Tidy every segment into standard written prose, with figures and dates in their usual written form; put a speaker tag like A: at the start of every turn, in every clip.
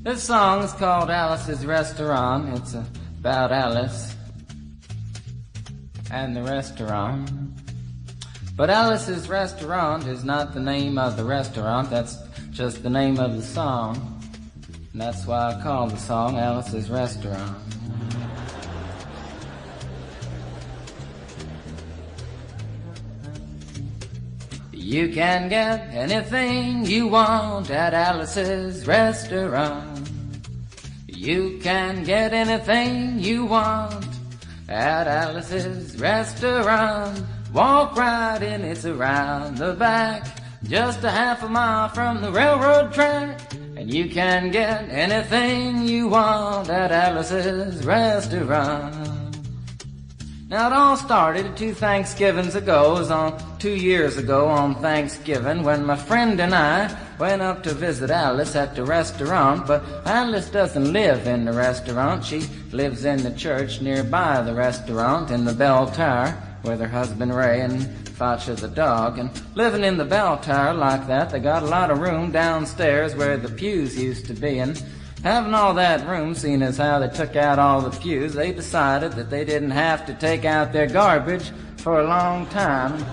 A: This song is called Alice's Restaurant. It's about Alice and the restaurant. But Alice's Restaurant is not the name of the restaurant, that's just the name of the song. And that's why I call the song Alice's Restaurant. You can get anything you want at Alice's Restaurant. You can get anything you want at Alice's Restaurant. Walk right in, it's around the back, just a half a mile from the railroad track. And you can get anything you want at Alice's Restaurant. Now it all started 2 Thanksgivings ago. It was 2 years ago on Thanksgiving when my friend and I went up to visit Alice at the restaurant. But Alice doesn't live in the restaurant. She lives in the church nearby the restaurant in the bell tower with her husband Ray and Facha the dog. And living in the bell tower like that, they got a lot of room downstairs where the pews used to be. And having all that room, seeing as how they took out all the pews, they decided that they didn't have to take out their garbage for a long time.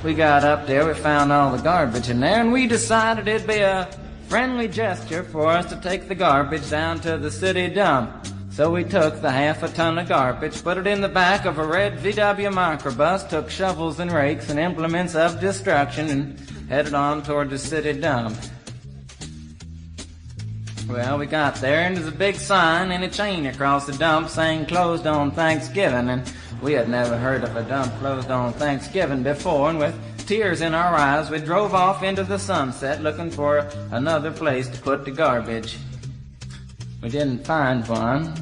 A: We got up there, we found all the garbage in there, and we decided it'd be a friendly gesture for us to take the garbage down to the city dump. So we took the half a ton of garbage, put it in the back of a red VW microbus, took shovels and rakes and implements of destruction, and headed on toward the city dump. Well, we got there, and there's a big sign and a chain across the dump saying closed on Thanksgiving, and we had never heard of a dump closed on Thanksgiving before, and with tears in our eyes, we drove off into the sunset looking for another place to put the garbage. We didn't find one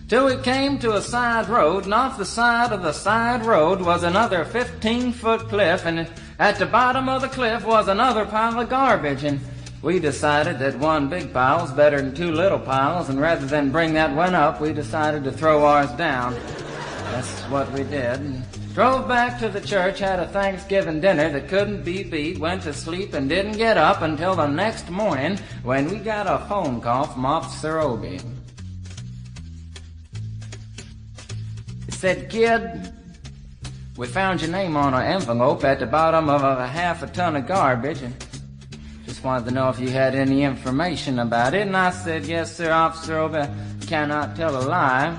A: till we came to a side road, and off the side of the side road was another 15-foot cliff, and at the bottom of the cliff was another pile of garbage, and we decided that one big pile was better than 2 little piles, and rather than bring that one up, we decided to throw ours down. That's what we did. And drove back to the church, had a Thanksgiving dinner that couldn't be beat, went to sleep and didn't get up until the next morning when we got a phone call from Officer Obie. He said, "Kid, we found your name on an envelope at the bottom of a half a ton of garbage, and just wanted to know if you had any information about it." And I said, "Yes, sir, Officer Obie, cannot tell a lie.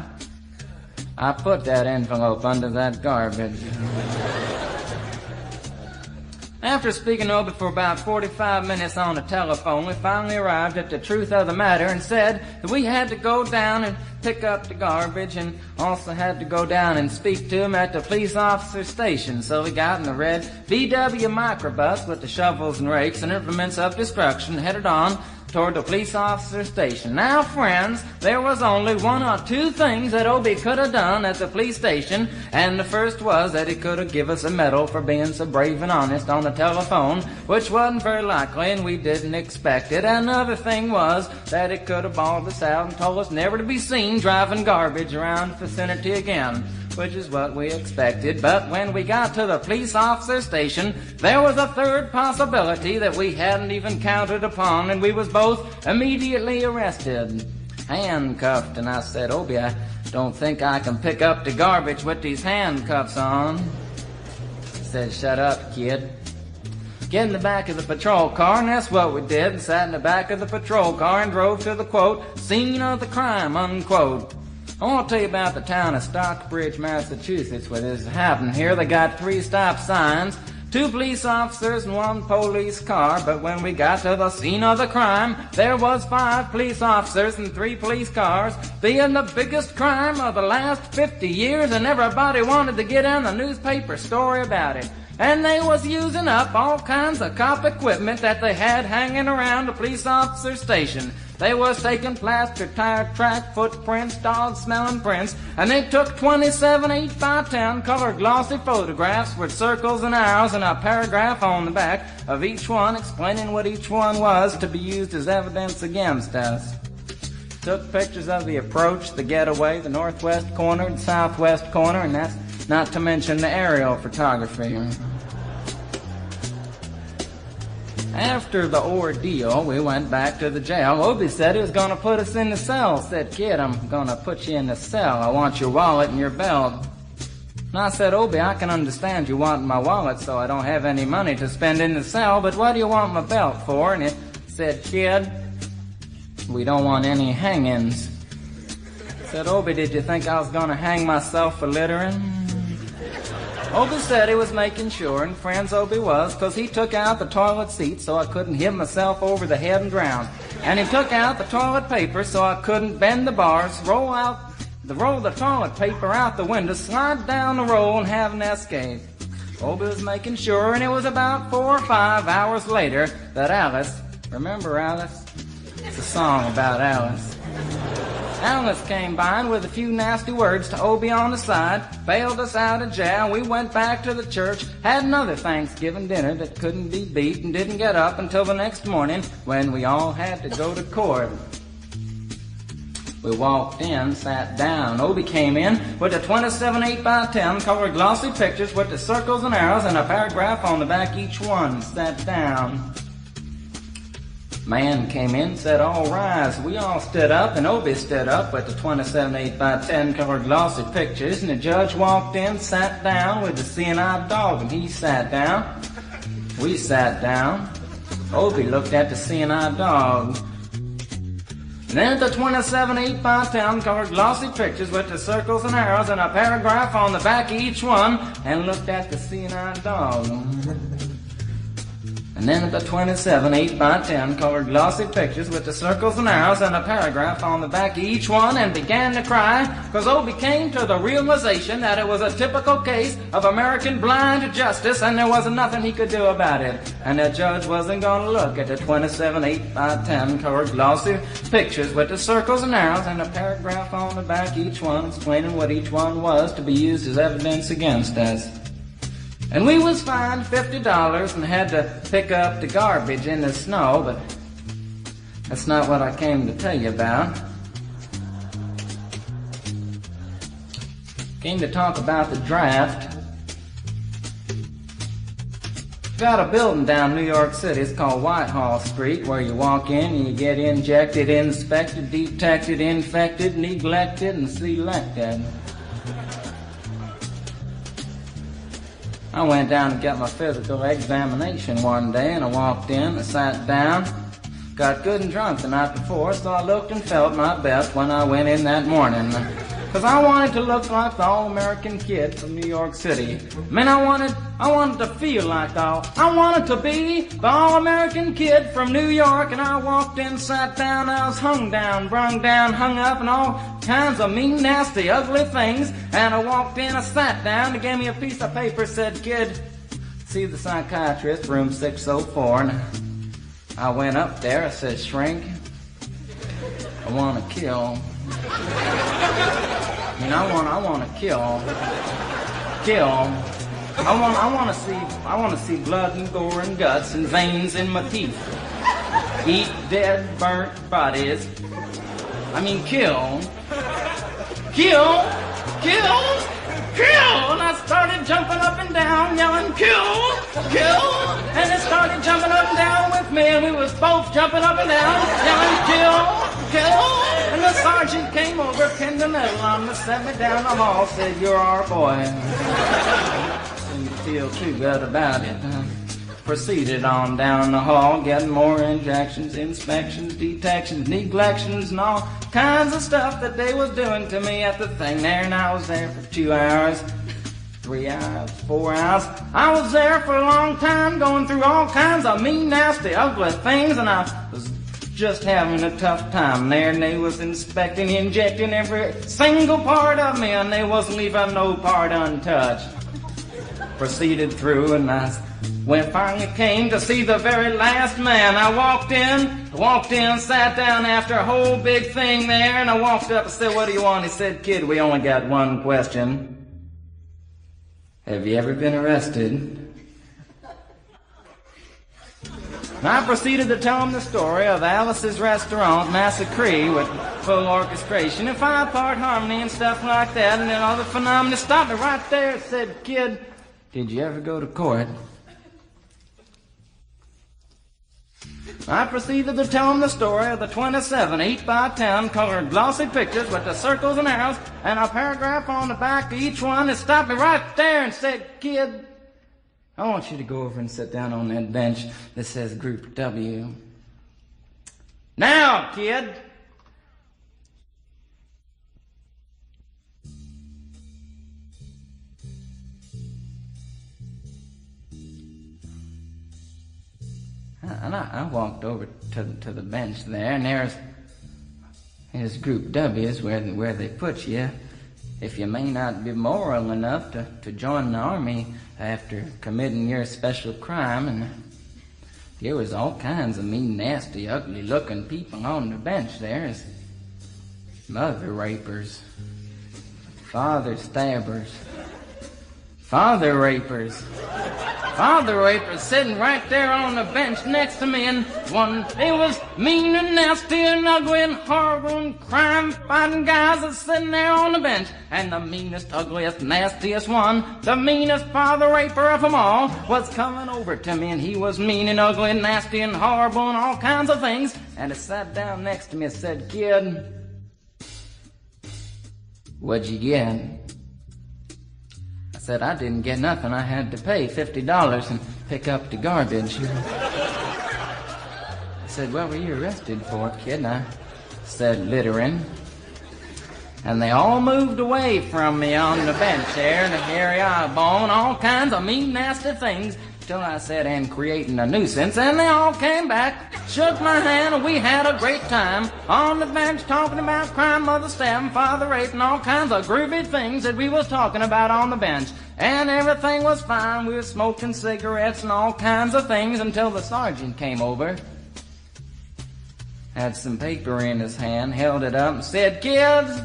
A: I put that envelope under that garbage." After speaking to Obie for about 45 minutes on the telephone, we finally arrived at the truth of the matter and said that we had to go down and pick up the garbage and also had to go down and speak to him at the police officer station. So we got in the red VW microbus with the shovels and rakes and implements of destruction, headed on toward the police officer station. Now, friends, there was only 1 or 2 things that Obie could have done at the police station, and the first was that he could have given us a medal for being so brave and honest on the telephone, which wasn't very likely, and we didn't expect it. Another thing was that he could have bawled us out and told us never to be seen driving garbage around the vicinity again, which is what we expected. But when we got to the police officer station, there was a third possibility that we hadn't even counted upon, and we was both immediately arrested, handcuffed. And I said, "Obie, I don't think I can pick up the garbage with these handcuffs on." He said, "Shut up, kid. Get in the back of the patrol car," and that's what we did, and sat in the back of the patrol car and drove to the, quote, "scene of the crime," unquote. I want to tell you about the town of Stockbridge, Massachusetts, where this happened here. They got 3 stop signs, 2 police officers and 1 police car, but when we got to the scene of the crime, there was 5 police officers and 3 police cars, being the biggest crime of the last 50 years, and everybody wanted to get in the newspaper story about it. And they was using up all kinds of cop equipment that they had hanging around the police officer station. They was taking plaster, tire track, footprints, dog-smelling prints, and they took 27 8x10 colored glossy photographs with circles and arrows and a paragraph on the back of each one explaining what each one was to be used as evidence against us. Took pictures of the approach, the getaway, the northwest corner, the southwest corner, and that's not to mention the aerial photography. After the ordeal, we went back to the jail. Obie said he was going to put us in the cell. Said, "Kid, I'm going to put you in the cell. I want your wallet and your belt." And I said, "Obie, I can understand you wanting my wallet so I don't have any money to spend in the cell, but what do you want my belt for?" And he said, "Kid, we don't want any hangings." I said, "Obie, did you think I was going to hang myself for littering?" Obie said he was making sure, and friends Obie was, 'cause he took out the toilet seat so I couldn't hit myself over the head and drown. And he took out the toilet paper so I couldn't bend the bars, roll the toilet paper out the window, slide down the roll, and have an escape. Obie was making sure, and it was about 4 or 5 hours later that Alice, remember Alice? It's a song about Alice. Alice came by and with a few nasty words to Obie on the side, bailed us out of jail. We went back to the church, had another Thanksgiving dinner that couldn't be beat, and didn't get up until the next morning when we all had to go to court. We walked in, sat down. Obie came in with the 27 8x10 colored glossy pictures with the circles and arrows and a paragraph on the back each one. Sat down. Man came in, said, "All rise." We all stood up, and Obie stood up with the 27 8x10 colored glossy pictures, and the judge walked in, sat down with the seeing-eyed dog, and he sat down. We sat down. Obie looked at the seeing-eyed dog. Then at the 27 8x10 colored glossy pictures with the circles and arrows and a paragraph on the back of each one, and looked at the seeing-eyed dog. And then at the 27 8x10 colored glossy pictures with the circles and arrows and a paragraph on the back of each one, and began to cry, 'cause Obie came to the realization that it was a typical case of American blind justice, and there wasn't nothing he could do about it. And the judge wasn't going to look at the 27 8x10 colored glossy pictures with the circles and arrows and a paragraph on the back of each one explaining what each one was to be used as evidence against us. And we was fined $50 and had to pick up the garbage in the snow, but that's not what I came to tell you about. Came to talk about the draft. Got a building down New York City. It's called Whitehall Street, where you walk in and you get injected, inspected, detected, infected, neglected, and selected. I went down to get my physical examination one day, and I walked in, I sat down, got good and drunk the night before, so I looked and felt my best when I went in that morning. 'Cause I wanted to look like the all-American kid from New York City. Man, I wanted to feel like I wanted to be the all-American kid from New York, and I walked in, sat down, I was hung down, brung down, hung up, and all kinds of mean, nasty, ugly things. And I walked in, I sat down, they gave me a piece of paper, said, "Kid, see the psychiatrist, room 604. And I went up there, I said, "Shrink, I want to kill. I mean, I want to kill. I want to see blood and gore and guts and veins in my teeth. Eat dead, burnt bodies. I mean, kill. And I started jumping up and down, yelling, kill. And it started jumping up and down with me, and we was both jumping up and down, yelling, kill. And the sergeant came over, pinned the medal on me, set me down the hall, said, "You're our boy." Didn't feel too good about it. Proceeded on down the hall, getting more injections, inspections, detections, neglections, and all kinds of stuff that they was doing to me at the thing there. And I was there for 2 hours, 3 hours, 4 hours. I was there for a long time, going through all kinds of mean, nasty, ugly things, and I was just having a tough time there. And they was inspecting, injecting every single part of me, and they wasn't leaving no part untouched. Proceeded through, and when I finally came to see the very last man, I walked in, sat down after a whole big thing there, and I walked up and said, "What do you want?" He said, "Kid, we only got one question. Have you ever been arrested?" And I proceeded to tell him the story of Alice's Restaurant Massacre with full orchestration and 5-part harmony and stuff like that, and then all the phenomena. Stopped me right there and said, "Kid, did you ever go to court?" I proceeded to tell him the story of the 27 8x10 colored glossy pictures with the circles and arrows and a paragraph on the back of each one that stopped me right there and said, "Kid, I want you to go over and sit down on that bench that says Group W. Now, kid." And I walked over to the bench there, and there's Group W's where they put you if you may not be moral enough to join the army after committing your special crime. And there was all kinds of mean, nasty, ugly-looking people on the bench there. There's mother rapers, father stabbers, father rapers sitting right there on the bench next to me, and they was mean and nasty and ugly and horrible and crime-fighting guys that's sitting there on the bench. And the meanest, ugliest, nastiest one, the meanest father raper of them all, was coming over to me, and he was mean and ugly and nasty and horrible and all kinds of things. And he sat down next to me and said, "Kid, what'd you get?" I said, "I didn't get nothing. I had to pay $50 and pick up the garbage." He said, "What were you arrested for, kid?" And I said, "Littering." And they all moved away from me on the bench there, and a hairy eyeball and all kinds of mean, nasty things, till I said, "And creating a nuisance," and they all came back, shook my hand, and we had a great time on the bench talking about crime, mother stabbing, father rape, and all kinds of groovy things that we was talking about on the bench. And everything was fine. We were smoking cigarettes and all kinds of things until the sergeant came over, had some paper in his hand, held it up and said, "Kids,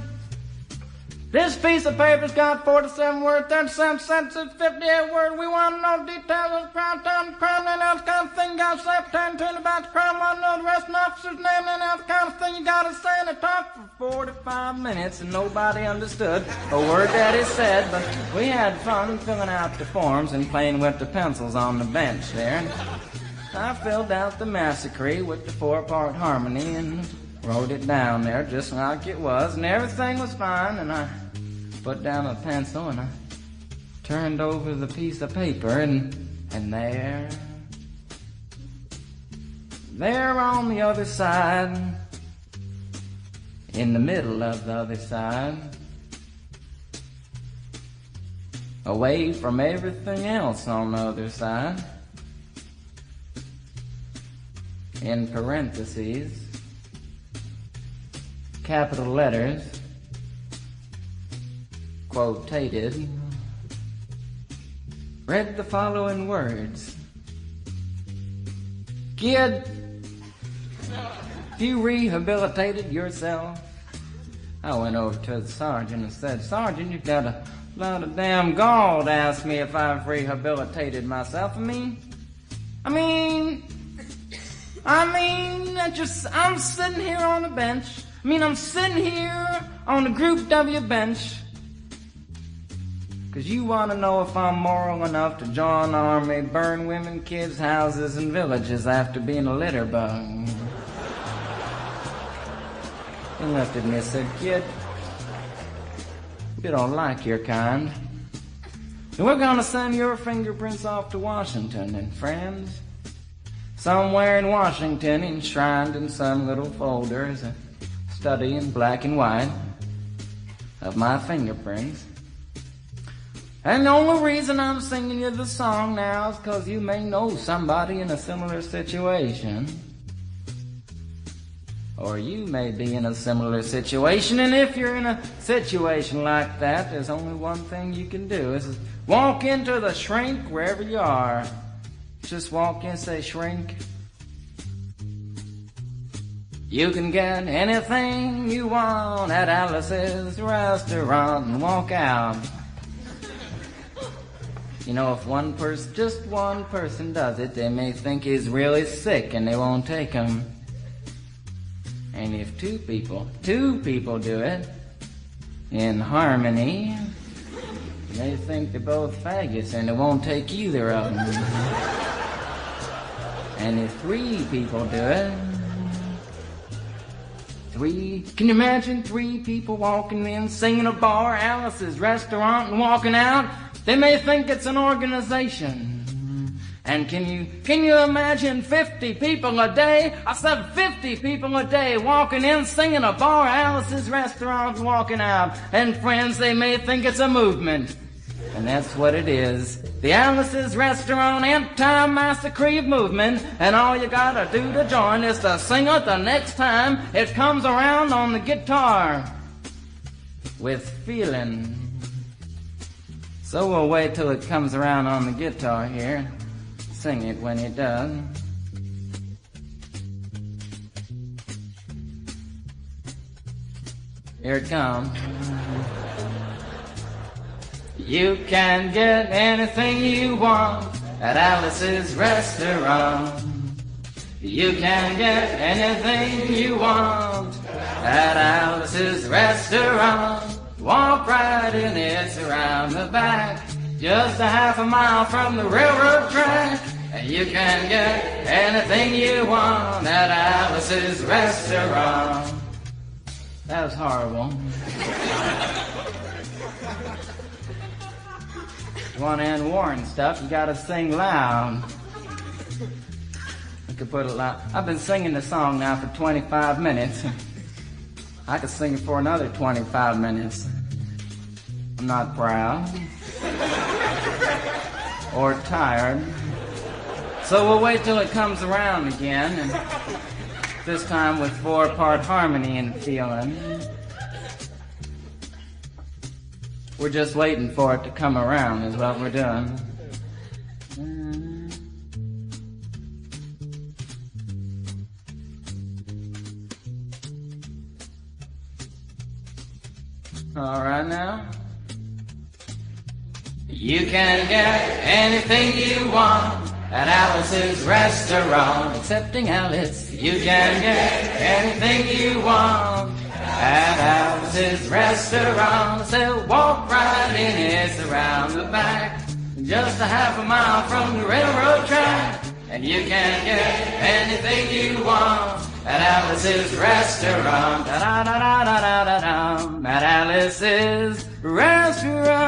A: this piece of paper's got 47 words, 37 sentences, 58 words. We want to know details of the crime, and that kind of thing. You got to say pertaining about the crime. Want to know the rest of the officer's name, and that kind of thing. You got to say." And they talked for 45 minutes, and nobody understood a word that he said. But we had fun filling out the forms and playing with the pencils on the bench there. And I filled out the massacre with the 4-part harmony and wrote it down there just like it was, and everything was fine. And I put down a pencil and I turned over the piece of paper, and there on the other side, in the middle of the other side, away from everything else on the other side, in parentheses, capital letters, quotated, read the following words: "Kid, if you rehabilitated yourself." I went over to the sergeant and said, "Sergeant, you've got a lot of damn gall to ask me if I've rehabilitated myself. I'm sitting here on the bench. I'm sitting here on the Group W bench because you want to know if I'm moral enough to join the army, burn women, kids, houses, and villages after being a litter bug." He looked at me and said, "Kid, we don't like your kind. And we're going to send your fingerprints off to Washington, and friends, somewhere in Washington, enshrined in some little folder, is a study in black and white of my fingerprints. And the only reason I'm singing you the song now is because you may know somebody in a similar situation. Or you may be in a similar situation, and if you're in a situation like that, there's only one thing you can do, is walk into the shrink wherever you are. Just walk in, say, 'Shrink, you can get anything you want at Alice's restaurant,' and walk out. If just one person does it, they may think he's really sick and they won't take him. And if two people do it in harmony, they think they're both faggots and they won't take either of them. And if 3 people do it, 3, can you imagine 3 people walking in, singing a bar, Alice's restaurant, and walking out? They may think it's an organization. And can you imagine 50 people a day? I said 50 people a day walking in, singing a bar, Alice's restaurant, and walking out. And friends, they may think it's a movement. And that's what it is. The Alice's Restaurant Anti-Massacre movement. And all you gotta do to join is to sing it the next time it comes around on the guitar. With feeling. So we'll wait till it comes around on the guitar here. Sing it when it does. Here it comes. You can get anything you want at Alice's Restaurant. You can get anything you want at Alice's Restaurant. Walk right in, it's around the back, just a half a mile from the railroad track. And you can get anything you want at Alice's Restaurant. That was horrible. If you want to end war and stuff, you gotta sing loud. I could put it loud. I've been singing the song now for 25 minutes. I could sing it for another 25 minutes. I'm not proud. Or tired. So we'll wait till it comes around again, and this time with 4-part harmony and feeling. We're just waiting for it to come around is what we're doing. All right now. You can get anything you want at Alice's Restaurant. Excepting Alice. You can get anything you want at Alice's Restaurant. So walk right in, it's around the back, just a half a mile from the railroad track. And you can get anything you want at Alice's Restaurant. Da da da da da da da. At Alice's Restaurant.